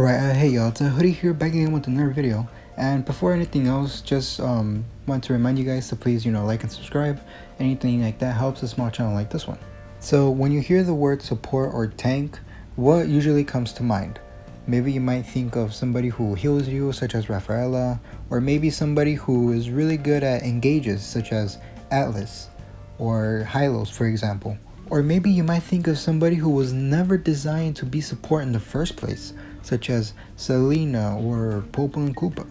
Alright, hey y'all, it's Hoodie here back again with another video. And before anything else, just want to remind you guys to please, like and subscribe. Anything like that helps a small channel like this one. So when you hear the word support or tank, what usually comes to mind? Maybe you might think of somebody who heals you, such as Mathilda, or maybe somebody who is really good at engages, such as Atlas or Hylos, for example. Or maybe you might think of somebody who was never designed to be support in the first place, such as Selena or Popo and Koopa.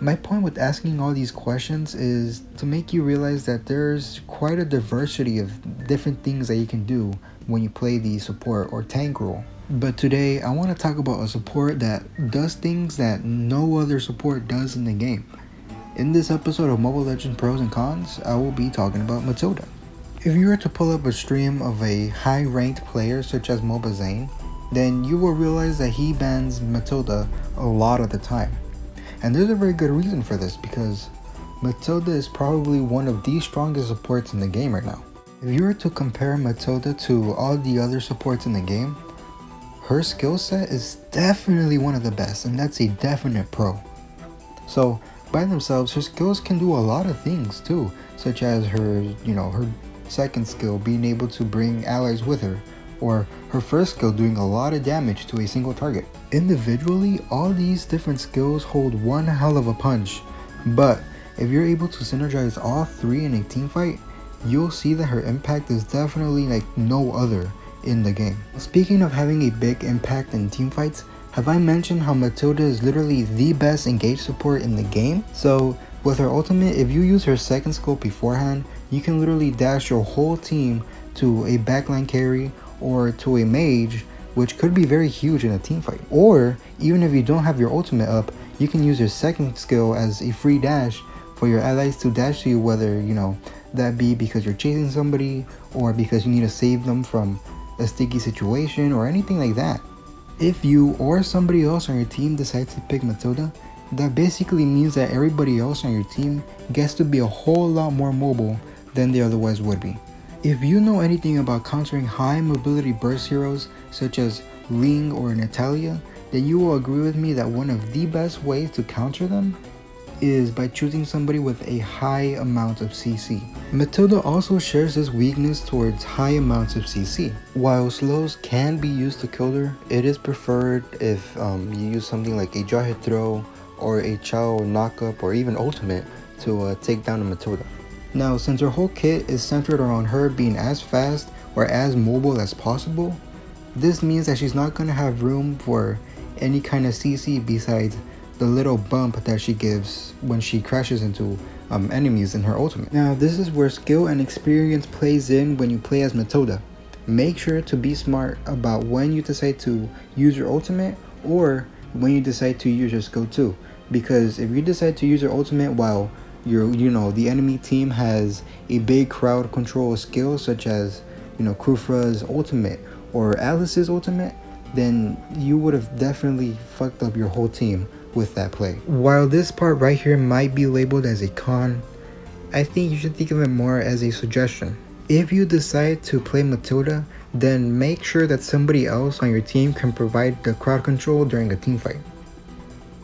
My point with asking all these questions is to make you realize that there's quite a diversity of different things that you can do when you play the support or tank role. But today I want to talk about a support that does things that no other support does in the game. In this episode of MobileLegends Pros and Cons, I will be talking about Mathilda. If you were to pull up a stream of a high ranked player such as MobileLegends, then you will realize that he bans Mathilda a lot of the time. And there's a very good reason for this, because Mathilda is probably one of the strongest supports in the game right now. If you were to compare Mathilda to all the other supports in the game, her skill set is definitely one of the best, and that's a definite pro. So by themselves, her skills can do a lot of things too, such as her, her second skill being able to bring allies with her, or her first skill doing a lot of damage to a single target. Individually, all these different skills hold one hell of a punch, but if you're able to synergize all three in a team fight, you'll see that her impact is definitely like no other in the game. Speaking of having a big impact in team fights, have I mentioned how Mathilda is literally the best engage support in the game? So with her ultimate, if you use her second skill beforehand, you can literally dash your whole team to a backline carry or to a mage, which could be very huge in a team fight. Or even if you don't have your ultimate up, you can use your second skill as a free dash for your allies to dash to you, whether that be because you're chasing somebody or because you need to save them from a sticky situation or anything like that. If you or somebody else on your team decides to pick Mathilda, that basically means that everybody else on your team gets to be a whole lot more mobile than they otherwise would be. If you know anything about countering high mobility burst heroes such as Ling or Natalia, then you will agree with me that one of the best ways to counter them is by choosing somebody with a high amount of CC. Mathilda also shares this weakness towards high amounts of CC. While slows can be used to kill her, it is preferred if you use something like a jaw hit throw or a Chao knockup or even ultimate to take down a Mathilda. Now, since her whole kit is centered around her being as fast or as mobile as possible, this means that she's not going to have room for any kind of CC besides the little bump that she gives when she crashes into enemies in her ultimate. Now, this is where skill and experience plays in when you play as Mathilda. Make sure to be smart about when you decide to use your ultimate or when you decide to use your skill too. Because if you decide to use your ultimate while the enemy team has a big crowd control skill such as Kufra's ultimate or Alice's ultimate, then you would have definitely fucked up your whole team with that play. While this part right here might be labeled as a con, I think you should think of it more as a suggestion. If you decide to play Mathilda, then make sure that somebody else on your team can provide the crowd control during a team fight.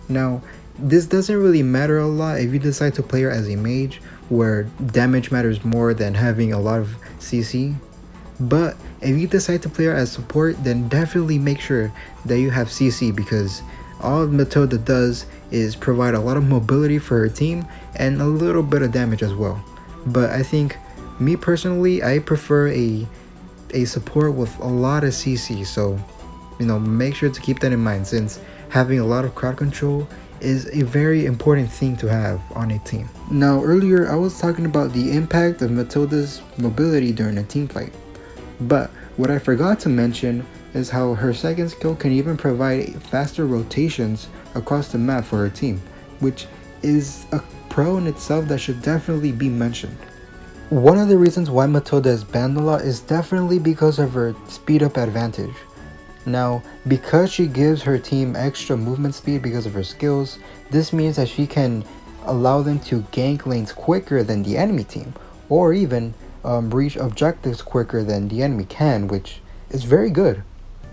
Now, this doesn't really matter a lot if you decide to play her as a mage, where damage matters more than having a lot of CC. But if you decide to play her as support, then definitely make sure that you have CC, because all Mathilda does is provide a lot of mobility for her team and a little bit of damage as well. But I think, me personally, I prefer a support with a lot of CC, so make sure to keep that in mind, since having a lot of crowd control is a very important thing to have on a team. Now, earlier I was talking about the impact of Mathilda's mobility during a team fight, but what I forgot to mention is how her second skill can even provide faster rotations across the map for her team, which is a pro in itself that should definitely be mentioned. One of the reasons why Mathilda is banned a lot is definitely because of her speed up advantage. Now, because she gives her team extra movement speed because of her skills, this means that she can allow them to gank lanes quicker than the enemy team, or even reach objectives quicker than the enemy can, which is very good.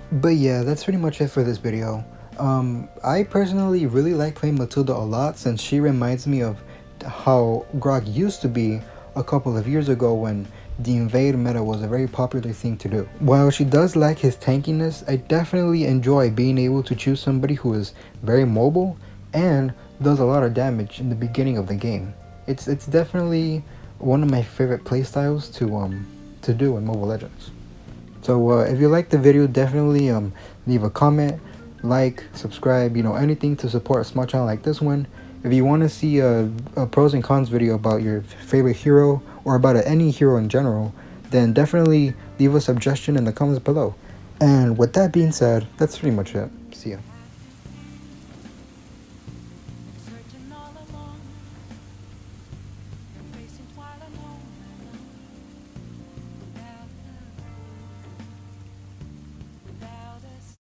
But yeah, that's pretty much it for this video. I personally really like playing Mathilda a lot, since she reminds me of how Grog used to be a couple of years ago when the invade meta was a very popular thing to do. While she does lack his tankiness, I definitely enjoy being able to choose somebody who is very mobile and does a lot of damage in the beginning of the game. It's definitely one of my favorite playstyles to do in Mobile Legends. So if you liked the video, definitely leave a comment, like, subscribe, anything to support a small channel like this one. If you want to see a pros and cons video about your favorite hero or about any hero in general, then definitely leave a suggestion in the comments below. And with that being said, that's pretty much it. See ya.